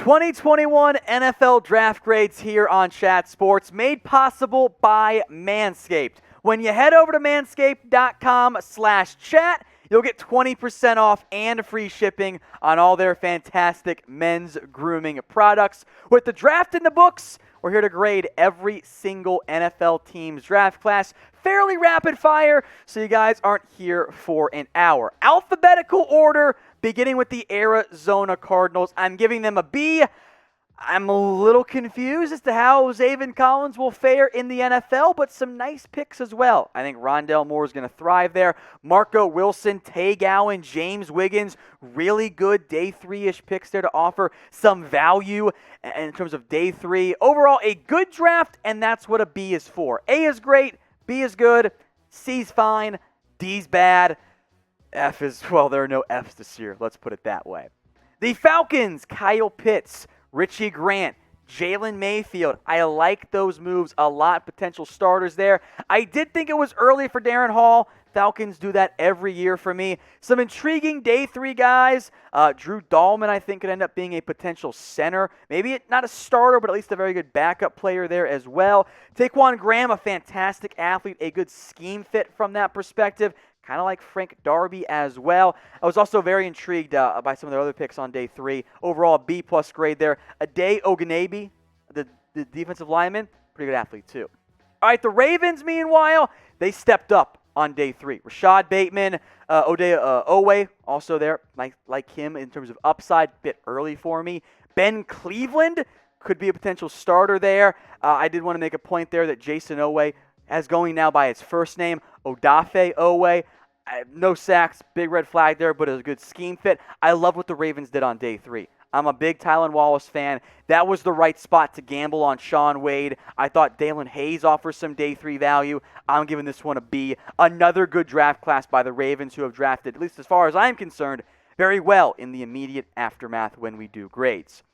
2021 NFL Draft Grades here on Chat Sports, made possible by Manscaped. When you head over to manscaped.com/chat, you'll get 20% off and free shipping on all their fantastic men's grooming products. With the draft in the books, we're here to grade every single NFL team's draft class, fairly rapid fire, so you guys aren't here for an hour. Alphabetical order, beginning with the Arizona Cardinals. I'm giving them a B. I'm a little confused as to how Zaven Collins will fare in the NFL, but some nice picks as well. I think Rondale Moore is going to thrive there. Marco Wilson, Tay Gowan, James Wiggins, really good day three-ish picks there to offer some value in terms of day three. Overall, a good draft, and that's what a B is for. A is great, B is good, C's fine, D's bad. F is, well, there are no F's this year. Let's put it that way. The Falcons, Kyle Pitts, Richie Grant, Jalen Mayfield. I like those moves a lot. Potential starters there. I did think it was early for Darren Hall. Falcons do that every year for me. Some intriguing day three guys. Drew Dahlman, I think, could end up being a potential center. Maybe not a starter, but at least a very good backup player there as well. Taquan Graham, a fantastic athlete, a good scheme fit from that perspective. Kind of like Frank Darby as well. I was also very intrigued by some of their other picks on day three. Overall, a B+ grade there. Ade Ogunebe, the defensive lineman, pretty good athlete too. All right, the Ravens, meanwhile, they stepped up on day three. Rashad Bateman, Owe, also there. Like him in terms of upside, bit early for me. Ben Cleveland could be a potential starter there. I did want to make a point there that Jason Owe has going now by his first name, Odafe Owe. No sacks, big red flag there, but it was a good scheme fit. I love what the Ravens did on day three. I'm a big Tylan Wallace fan. That was the right spot to gamble on Sean Wade. I thought Dalen Hayes offers some day three value. I'm giving this one a B. Another good draft class by the Ravens, who have drafted, at least as far as I'm concerned, very well in the immediate aftermath when we do grades.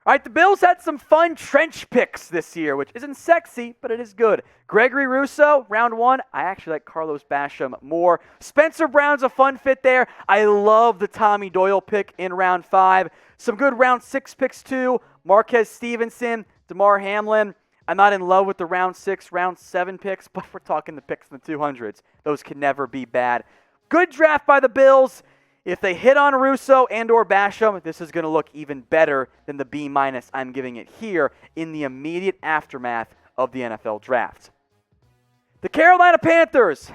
All right, the Bills had some fun trench picks this year, which isn't sexy, but it is good. Gregory Rousseau, round one. I actually like Carlos Basham more. Spencer Brown's a fun fit there. I love the Tommy Doyle pick in round 5. Some good round 6 picks too. Marquez Stevenson, DeMar Hamlin. I'm not in love with the round 6, round 7 picks, but we're talking the picks in the 200s. Those can never be bad. Good draft by the Bills. If they hit on Russo and or Basham, this is going to look even better than the B- I'm giving it here in the immediate aftermath of the NFL draft. The Carolina Panthers.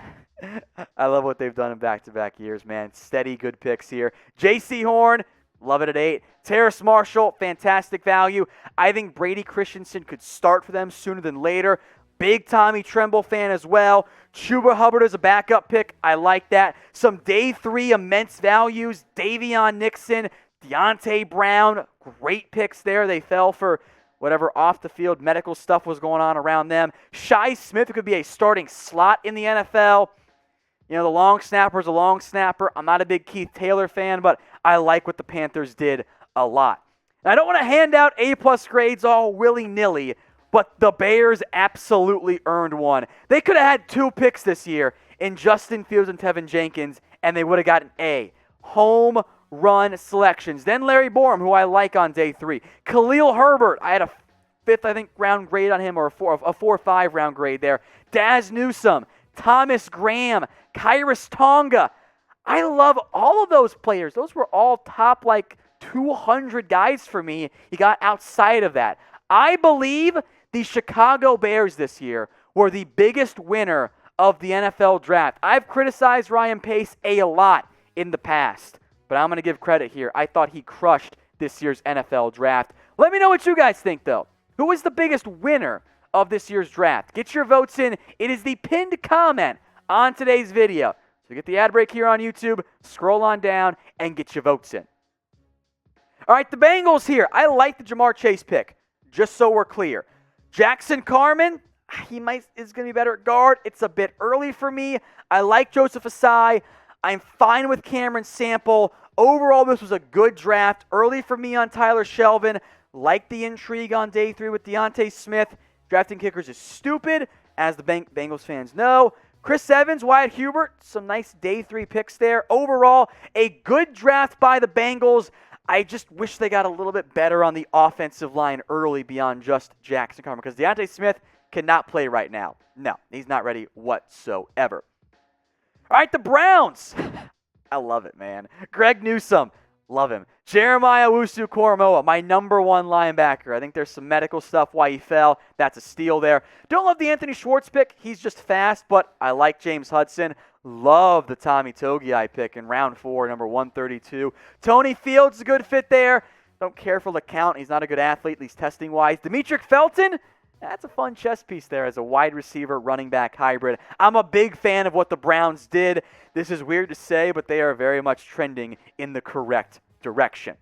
I love what they've done in back-to-back years, man. Steady, good picks here. J.C. Horn, love it at 8. Terrace Marshall, fantastic value. I think Brady Christensen could start for them sooner than later. Big Tommy Tremble fan as well. Chuba Hubbard is a backup pick. I like that. Some day 3 immense values. Davion Nixon, Deontay Brown. Great picks there. They fell for whatever off-the-field medical stuff was going on around them. Shi Smith, who could be a starting slot in the NFL. You know, the long snapper is a long snapper. I'm not a big Keith Taylor fan, but I like what the Panthers did a lot. And I don't want to hand out A+ grades all willy-nilly, but the Bears absolutely earned one. They could have had 2 picks this year in Justin Fields and Tevin Jenkins, and they would have gotten A. Home run selections. Then Larry Borum, who I like on day 3. Khalil Herbert, I had a 5th, I think, round grade on him, or a 4 or 5 round grade there. Daz Newsome, Thomas Graham, Kyrus Tonga. I love all of those players. Those were all top, 200 guys for me. You got outside of that. I believe the Chicago Bears this year were the biggest winner of the NFL draft. I've criticized Ryan Pace a lot in the past, but I'm going to give credit here. I thought he crushed this year's NFL draft. Let me know what you guys think, though. Who was the biggest winner of this year's draft? Get your votes in. It is the pinned comment on today's video. So get the ad break here on YouTube, scroll on down, and get your votes in. All right, the Bengals here. I like the Jamar Chase pick, just so we're clear. Jackson Carman, is going to be better at guard. It's a bit early for me. I like Joseph Asai. I'm fine with Cameron Sample. Overall, this was a good draft. Early for me on Tyler Shelvin. Like the intrigue on day 3 with Deontay Smith. Drafting kickers is stupid, as the Bengals fans know. Chris Evans, Wyatt Hubert, some nice day 3 picks there. Overall, a good draft by the Bengals. I just wish they got a little bit better on the offensive line early beyond just Jackson Carman, because Deontay Smith cannot play right now. No, he's not ready whatsoever. All right, the Browns. I love it, man. Greg Newsome, love him. Jeremiah Owusu-Koramoah, my number one linebacker. I think there's some medical stuff why he fell. That's a steal there. Don't love the Anthony Schwartz pick. He's just fast, but I like James Hudson. Love the Tommy Togiai pick in round 4, number 132. Tony Fields is a good fit there. Don't care for LeCount. He's not a good athlete, at least testing-wise. Demetric Felton, that's a fun chess piece there as a wide receiver, running back hybrid. I'm a big fan of what the Browns did. This is weird to say, but they are very much trending in the correct direction.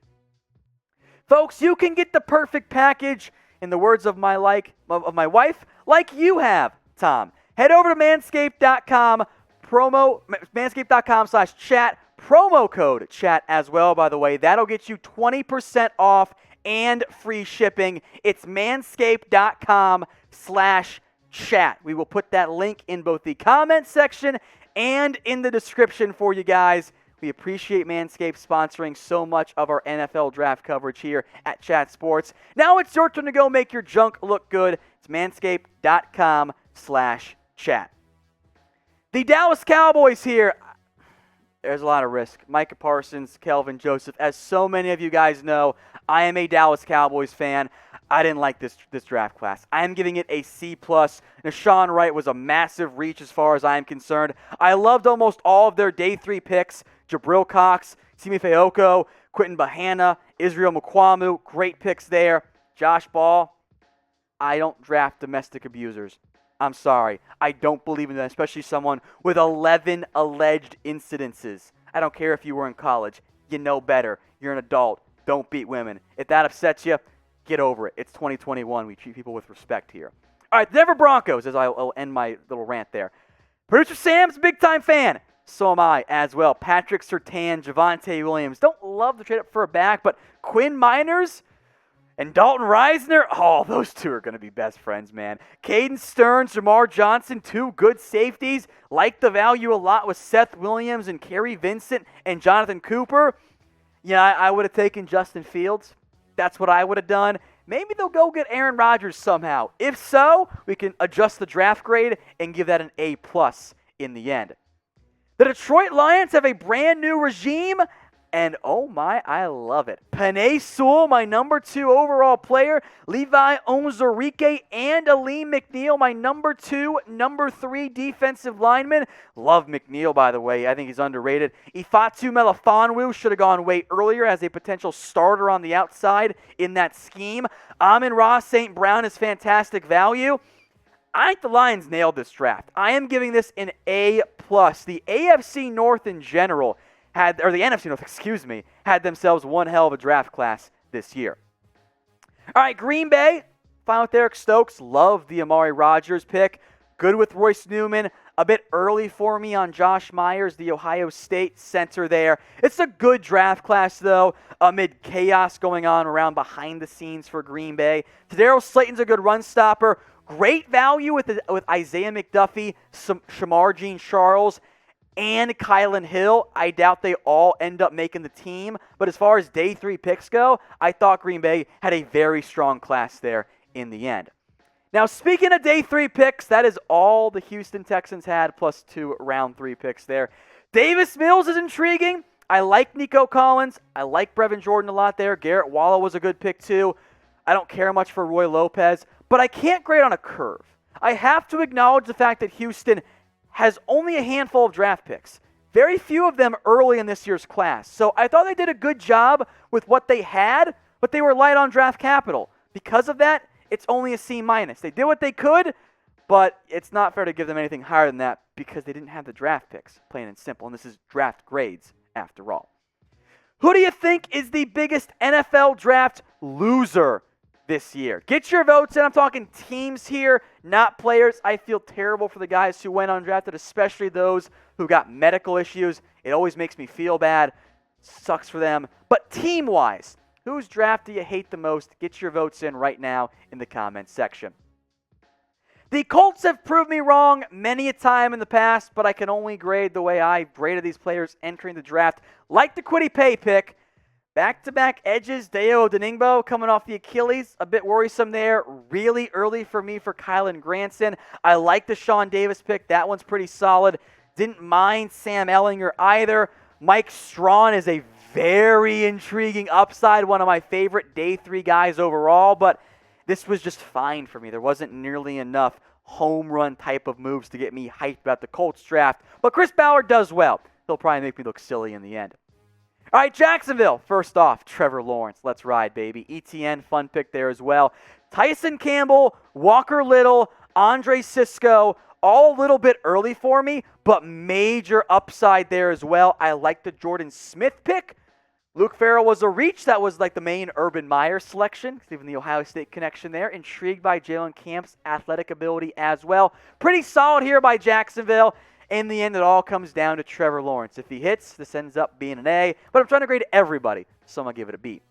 Folks, you can get the perfect package, in the words of my wife, like you have, Tom. Head over to manscaped.com, manscaped.com/chat, promo code chat as well, by the way. That'll get you 20% off and free shipping. It's manscaped.com/chat. We will put that link in both the comment section and in the description for you guys. We appreciate Manscaped sponsoring so much of our NFL draft coverage here at Chat Sports. Now it's your turn to go make your junk look good. It's manscaped.com/chat. The Dallas Cowboys here. There's a lot of risk. Micah Parsons, Kelvin Joseph. As so many of you guys know, I am a Dallas Cowboys fan. I didn't like this draft class. I am giving it a C+. Nashawn Wright was a massive reach as far as I am concerned. I loved almost all of their day 3 picks. Jabril Cox, Simi Fehoko, Quentin Bahana, Israel Mukuamu. Great picks there. Josh Ball, I don't draft domestic abusers. I'm sorry. I don't believe in that, especially someone with 11 alleged incidences. I don't care if you were in college. You know better. You're an adult. Don't beat women. If that upsets you, get over it. It's 2021. We treat people with respect here. All right, the Denver Broncos, as I'll end my little rant there. Producer Sam's a big-time fan. So am I as well. Patrick Surtain, Javonte Williams. Don't love the trade up for a back, but Quinn Miners and Dalton Reisner, oh, those two are going to be best friends, man. Caden Stearns, Jamar Johnson, 2 good safeties. Like the value a lot with Seth Williams and Kerry Vincent and Jonathan Cooper. Yeah, I would have taken Justin Fields. That's what I would have done. Maybe they'll go get Aaron Rodgers somehow. If so, we can adjust the draft grade and give that an A+ in the end. The Detroit Lions have a brand new regime, and oh my, I love it. Penei Sewell, my number 2 overall player. Levi Onwuzurike and Aleem McNeil, my number 2, number 3 defensive lineman. Love McNeil, by the way. I think he's underrated. Ifeatu Melifonwu should have gone way earlier as a potential starter on the outside in that scheme. Amon-Ra St. Brown is fantastic value. I think the Lions nailed this draft. I am giving this an A+. The AFC North in general the NFC North, had themselves one hell of a draft class this year. All right, Green Bay, fine with Eric Stokes. Love the Amari Rodgers pick. Good with Royce Newman. A bit early for me on Josh Myers, the Ohio State center there. It's a good draft class, though, amid chaos going on around behind the scenes for Green Bay. Tadarius Slayton's a good run stopper. Great value with Isaiah McDuffie, Shamar Jean-Charles, and Kylan Hill. I doubt they all end up making the team. But as far as day 3 picks go, I thought Green Bay had a very strong class there in the end. Now, speaking of day 3 picks, that is all the Houston Texans had, plus 2 round 3 picks there. Davis Mills is intriguing. I like Nico Collins. I like Brevin Jordan a lot there. Garrett Waller was a good pick too. I don't care much for Roy Lopez, but I can't grade on a curve. I have to acknowledge the fact that Houston has only a handful of draft picks. Very few of them early in this year's class. So I thought they did a good job with what they had, but they were light on draft capital. Because of that, it's only a C-. They did what they could, but it's not fair to give them anything higher than that because they didn't have the draft picks, plain and simple. And this is draft grades after all. Who do you think is the biggest NFL draft loser this year? Get your votes in. I'm talking teams here, not players. I feel terrible for the guys who went undrafted, especially those who got medical issues. It always makes me feel bad. Sucks for them. But team-wise, whose draft do you hate the most? Get your votes in right now in the comments section. The Colts have proved me wrong many a time in the past, but I can only grade the way I graded these players entering the draft. Like the Kwity Paye pick, Back-to-back edges, Deo Deningbo coming off the Achilles, a bit worrisome there. Really early for me for Kylan Granson. I like the Sean Davis pick. That one's pretty solid. Didn't mind Sam Ehlinger either. Mike Strawn is a very intriguing upside, one of my favorite day 3 guys overall, but this was just fine for me. There wasn't nearly enough home run type of moves to get me hyped about the Colts draft, but Chris Ballard does well. He'll probably make me look silly in the end. All right, Jacksonville. First off, Trevor Lawrence. Let's ride, baby. ETN, fun pick there as well. Tyson Campbell, Walker Little, Andre Sisco, all a little bit early for me, but major upside there as well. I like the Jordan Smith pick. Luke Farrell was a reach. That was like the main Urban Meyer selection, even the Ohio State connection there. Intrigued by Jalen Camp's athletic ability as well. Pretty solid here by Jacksonville. In the end, it all comes down to Trevor Lawrence. If he hits, this ends up being an A, but I'm trying to grade everybody, so I'm going to give it a B.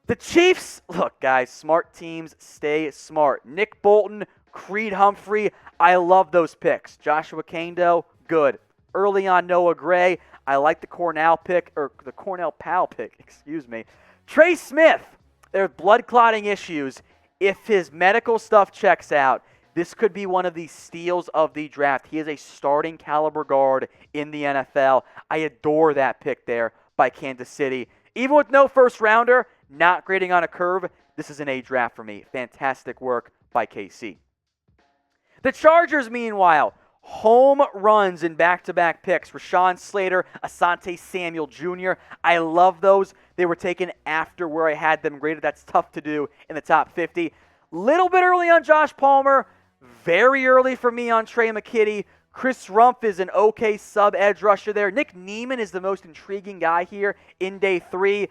The Chiefs, look, guys, smart teams stay smart. Nick Bolton, Creed Humphrey, I love those picks. Joshua Kando, good. Early on, Noah Gray, I like the Cornell Powell pick, excuse me. Trey Smith, there's blood clotting issues. If his medical stuff checks out, this could be one of the steals of the draft. He is a starting caliber guard in the NFL. I adore that pick there by Kansas City. Even with no first rounder, not grading on a curve, this is an A draft for me. Fantastic work by KC. The Chargers, meanwhile, home runs in back-to-back picks. Rashawn Slater, Asante Samuel Jr. I love those. They were taken after where I had them graded. That's tough to do in the top 50. Little bit early on Josh Palmer. Very early for me on Trey McKitty. Chris Rumpf is an okay sub-edge rusher there. Nick Neiman is the most intriguing guy here in day 3.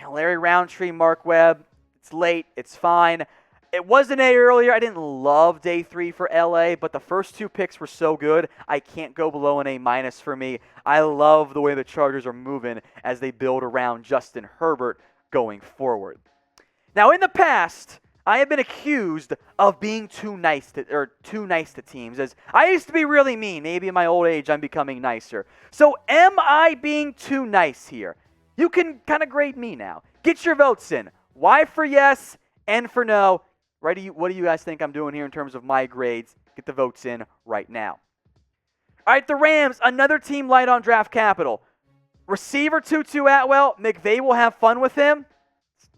Larry Roundtree, Mark Webb. It's late. It's fine. It was an A earlier. I didn't love day 3 for LA, but the first 2 picks were so good, I can't go below an A- for me. I love the way the Chargers are moving as they build around Justin Herbert going forward. Now, in the past, I have been accused of being too nice to teams, as I used to be really mean. Maybe in my old age, I'm becoming nicer. So am I being too nice here? You can kind of grade me now. Get your votes in. Y for yes, N for no. What do you guys think I'm doing here in terms of my grades? Get the votes in right now. All right, the Rams, another team light on draft capital. Receiver Tutu Atwell, McVay will have fun with him.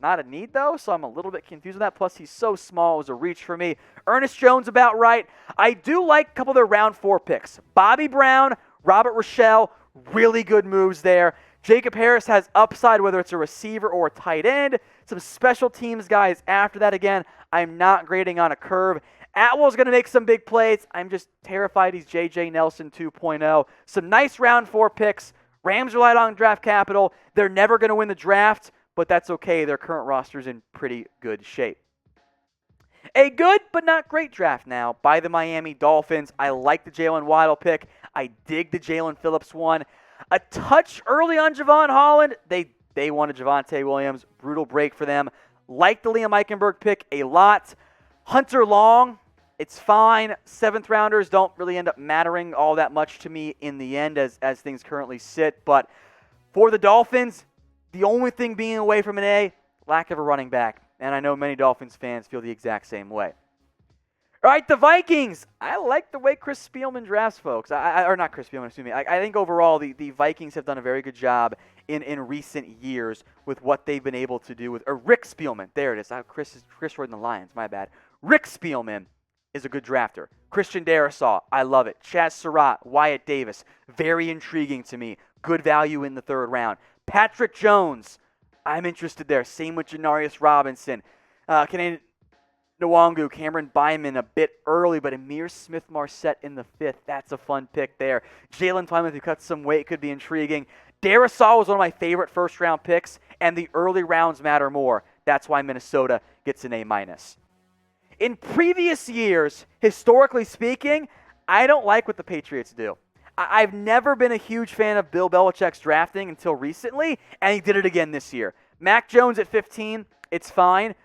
Not a need, though, so I'm a little bit confused with that. Plus, he's so small, it was a reach for me. Ernest Jones about right. I do like a couple of their round 4 picks. Bobby Brown, Robert Rochelle, really good moves there. Jacob Harris has upside, whether it's a receiver or a tight end. Some special teams guys after that. Again, I'm not grading on a curve. Atwell's going to make some big plays. I'm just terrified he's J.J. Nelson 2.0. Some nice round 4 picks. Rams relied on draft capital. They're never going to win the draft, but that's okay. Their current roster's in pretty good shape. A good but not great draft now by the Miami Dolphins. I like the Jalen Waddle pick. I dig the Jalen Phillips one. A touch early on Javon Holland. They wanted Javonte Williams. Brutal break for them. Like the Liam Eichenberg pick a lot. Hunter Long, it's fine. 7th rounders don't really end up mattering all that much to me in the end as things currently sit. But for the Dolphins, the only thing being away from an A, lack of a running back. And I know many Dolphins fans feel the exact same way. All right, the Vikings. I like the way Chris Spielman drafts folks. Or not Chris Spielman, excuse me. I think overall the Vikings have done a very good job in recent years with what they've been able to do with Rick Spielman. There it is. Chris wrote in the Lions. My bad. Rick Spielman is a good drafter. Christian Darrisaw, I love it. Chaz Surratt, Wyatt Davis, very intriguing to me. Good value in the 3rd round. Patrick Jones, I'm interested there. Same with Janarius Robinson. Kennedy Nwangu, Cameron Byman a bit early, but Amir Smith-Marset in the 5th. That's a fun pick there. Jalen Twyman, who cuts some weight, could be intriguing. Darrisaw was one of my favorite first-round picks, and the early rounds matter more. That's why Minnesota gets an A-. In previous years, historically speaking, I don't like what the Patriots do. I've never been a huge fan of Bill Belichick's drafting until recently, and he did it again this year. Mac Jones at 15, it's fine,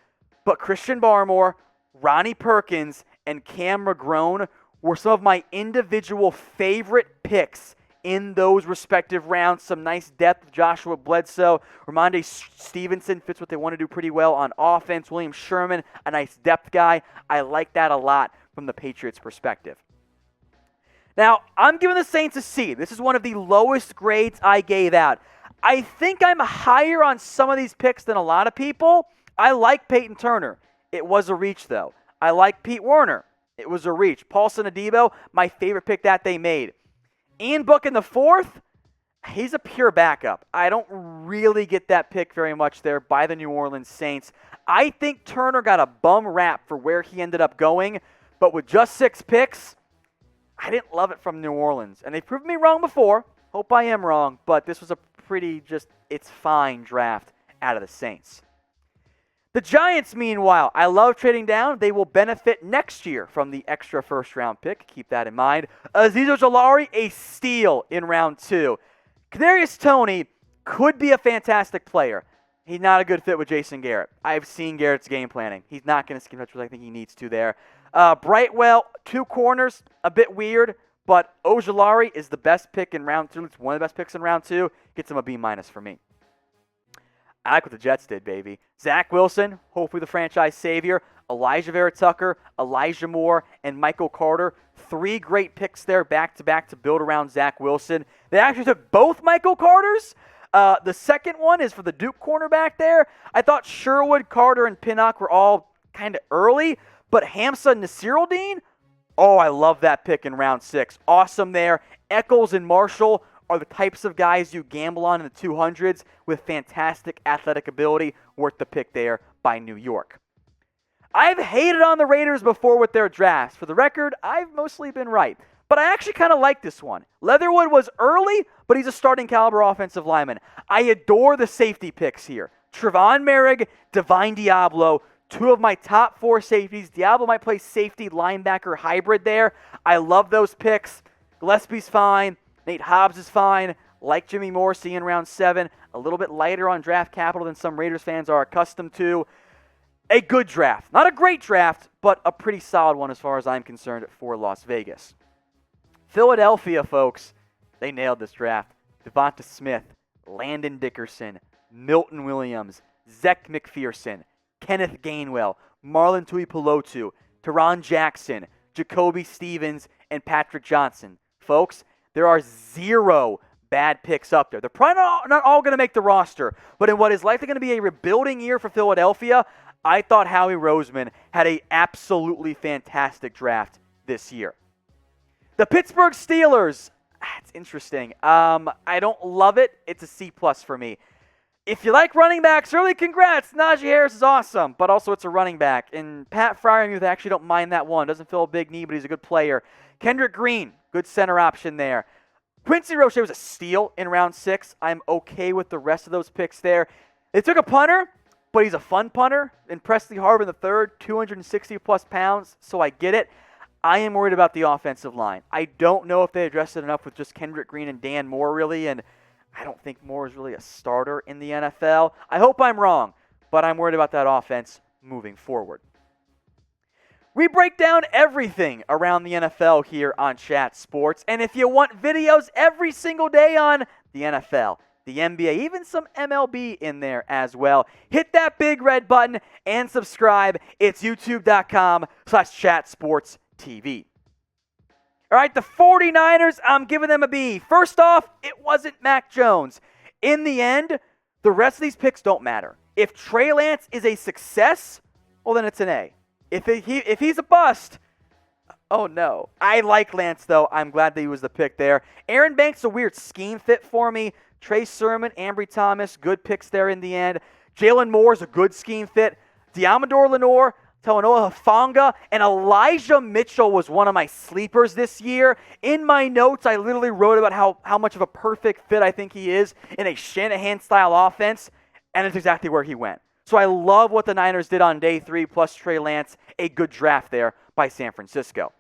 but Christian Barmore, Ronnie Perkins, and Cam McGrone were some of my individual favorite picks in those respective rounds. Some nice depth. Joshua Bledsoe. Ramondre Stevenson fits what they want to do pretty well on offense. William Sherman, a nice depth guy. I like that a lot from the Patriots' perspective. Now, I'm giving the Saints a C. This is one of the lowest grades I gave out. I think I'm higher on some of these picks than a lot of people. I like Peyton Turner. It was a reach, though. I like Pete Werner. It was a reach. Paulson Adebo, my favorite pick that they made. Ian Book in the fourth, he's a pure backup. I don't really get that pick very much there by the New Orleans Saints. I think Turner got a bum rap for where he ended up going, but with just 6 picks, I didn't love it from New Orleans. And they've proven me wrong before. Hope I am wrong, but this was a pretty it's fine draft out of the Saints. The Giants, meanwhile, I love trading down. They will benefit next year from the extra first-round pick. Keep that in mind. Azeez Ojulari, a steal in round 2. Kadarius Toney could be a fantastic player. He's not a good fit with Jason Garrett. I've seen Garrett's game planning. He's not going to scheme touch, which I think he needs to there. Brightwell, 2 corners, a bit weird, but Ojulari is the best pick in round 2. It's one of the best picks in round 2. Gets him a B- for me. I like what the Jets did, baby. Zach Wilson, hopefully the franchise savior. Elijah Vera Tucker, Elijah Moore, and Michael Carter. 3 great picks there back-to-back to build around Zach Wilson. They actually took both Michael Carters. The second one is for the Duke cornerback there. I thought Sherwood, Carter, and Pinnock were all kind of early, but Hamza Nasiruddin, oh, I love that pick in round 6. Awesome there. Eccles and Marshall are the types of guys you gamble on in the 200s with fantastic athletic ability, worth the pick there by New York. I've hated on the Raiders before with their drafts. For the record, I've mostly been right. But I actually kind of like this one. Leatherwood was early, but he's a starting caliber offensive lineman. I adore the safety picks here. Trevon Merrick, Divine Diablo, 2 of my top 4 safeties. Diablo might play safety linebacker hybrid there. I love those picks. Gillespie's fine. Nate Hobbs is fine. Like Jimmy Morrissey in round 7. A little bit lighter on draft capital than some Raiders fans are accustomed to. A good draft. Not a great draft, but a pretty solid one as far as I'm concerned for Las Vegas. Philadelphia, folks, they nailed this draft. Devonta Smith, Landon Dickerson, Milton Williams, Zech McPherson, Kenneth Gainwell, Marlon Tuipulotu, Teron Jackson, Jacoby Stevens, and Patrick Johnson. Folks, there are 0 bad picks up there. They're probably not all going to make the roster, but in what is likely going to be a rebuilding year for Philadelphia, I thought Howie Roseman had an absolutely fantastic draft this year. The Pittsburgh Steelers, it's interesting. I don't love it. It's a C+ for me. If you like running backs, really congrats. Najee Harris is awesome, but also it's a running back. And Pat Freiermuth, I actually don't mind that one. Doesn't fill a big need, but he's a good player. Kendrick Green, good center option there. Quincy Roche was a steal in round 6. I'm okay with the rest of those picks there. They took a punter, but he's a fun punter. And Presley Harvin III, 260-plus pounds, so I get it. I am worried about the offensive line. I don't know if they addressed it enough with just Kendrick Green and Dan Moore, really, and I don't think Moore is really a starter in the NFL. I hope I'm wrong, but I'm worried about that offense moving forward. We break down everything around the NFL here on Chat Sports, and if you want videos every single day on the NFL, the NBA, even some MLB in there as well, hit that big red button and subscribe. It's youtube.com/chatsportstv. All right, the 49ers, I'm giving them a B. First off, it wasn't Mac Jones. In the end, the rest of these picks don't matter. If Trey Lance is a success, well, then it's an A. If he's a bust, oh no. I like Lance, though. I'm glad that he was the pick there. Aaron Banks, a weird scheme fit for me. Trey Sermon, Ambry Thomas, good picks there in the end. Jalen Moore's a good scheme fit. Diamador Lenore, Talanoa Hufanga, and Elijah Mitchell was one of my sleepers this year. In my notes, I literally wrote about how much of a perfect fit I think he is in a Shanahan-style offense, and it's exactly where he went. So I love what the Niners did on day 3, plus Trey Lance, a good draft there by San Francisco.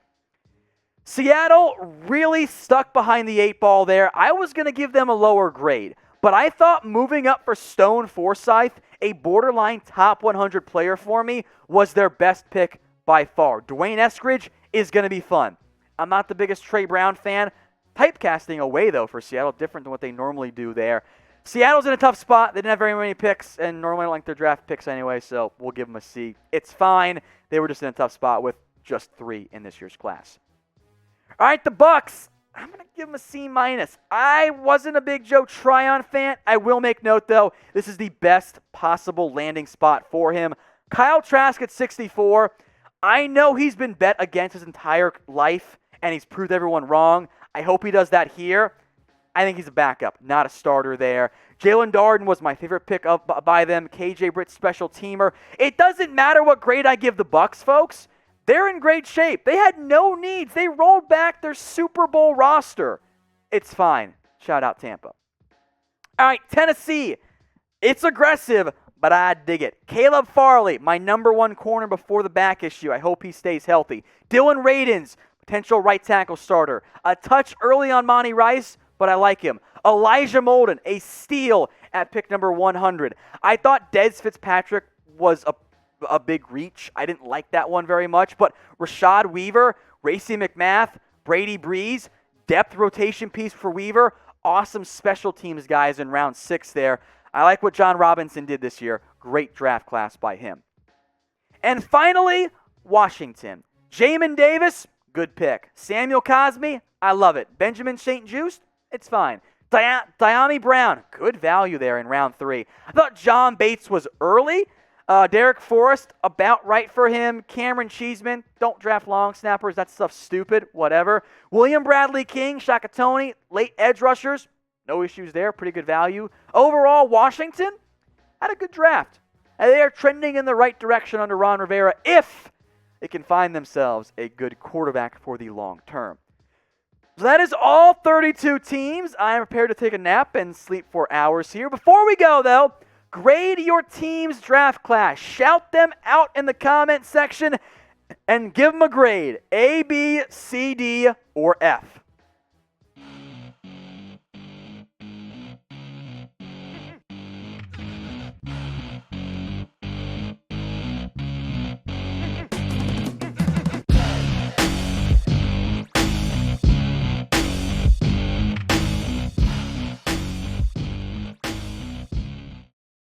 Seattle really stuck behind the 8 ball there. I was going to give them a lower grade, but I thought moving up for Stone Forsythe, a borderline top 100 player for me, was their best pick by far. Dwayne Eskridge is going to be fun. I'm not the biggest Trey Brown fan. typecasting away, though, for Seattle. Different than what they normally do there. Seattle's in a tough spot. They didn't have very many picks, and normally I don't like their draft picks anyway, so we'll give them a C. It's fine. They were just in a tough spot with just 3 in this year's class. All right, the Bucs. I'm going to give them a C-. I wasn't a big Joe Tryon fan. I will make note, though, this is the best possible landing spot for him. Kyle Trask at 64. I know he's been bet against his entire life, and he's proved everyone wrong. I hope he does that here. I think he's a backup, not a starter there. Jalen Darden was my favorite pick up by them. KJ Britt's special teamer. It doesn't matter what grade I give the Bucs, folks. They're in great shape. They had no needs. They rolled back their Super Bowl roster. It's fine. Shout out Tampa. All right, Tennessee. It's aggressive, but I dig it. Caleb Farley, my number 1 corner before the back issue. I hope he stays healthy. Dylan Radins, potential right tackle starter. A touch early on Monty Rice, but I like him. Elijah Molden, a steal at pick number 100. I thought Dez Fitzpatrick was a big reach. I didn't like that one very much, but Rashad Weaver, Racey McMath, Brady Breeze, depth rotation piece for Weaver. Awesome special teams guys in round 6 there. I like what John Robinson did this year. Great draft class by him. And finally, Washington. Jamin Davis, good pick. Samuel Cosmi, I love it. Benjamin St. Juste, it's fine. Diami Brown, good value there in round 3. I thought John Bates was early. Derek Forrest, about right for him. Cameron Cheeseman, don't draft long snappers. That stuff's stupid. Whatever. William Bradley King, Shakatoni, late edge rushers. No issues there. Pretty good value. Overall, Washington had a good draft. And they are trending in the right direction under Ron Rivera if they can find themselves a good quarterback for the long term. So that is all 32 teams. I am prepared to take a nap and sleep for hours here. Before we go, though, grade your team's draft class. Shout them out in the comment section and give them a grade. A, B, C, D, or F.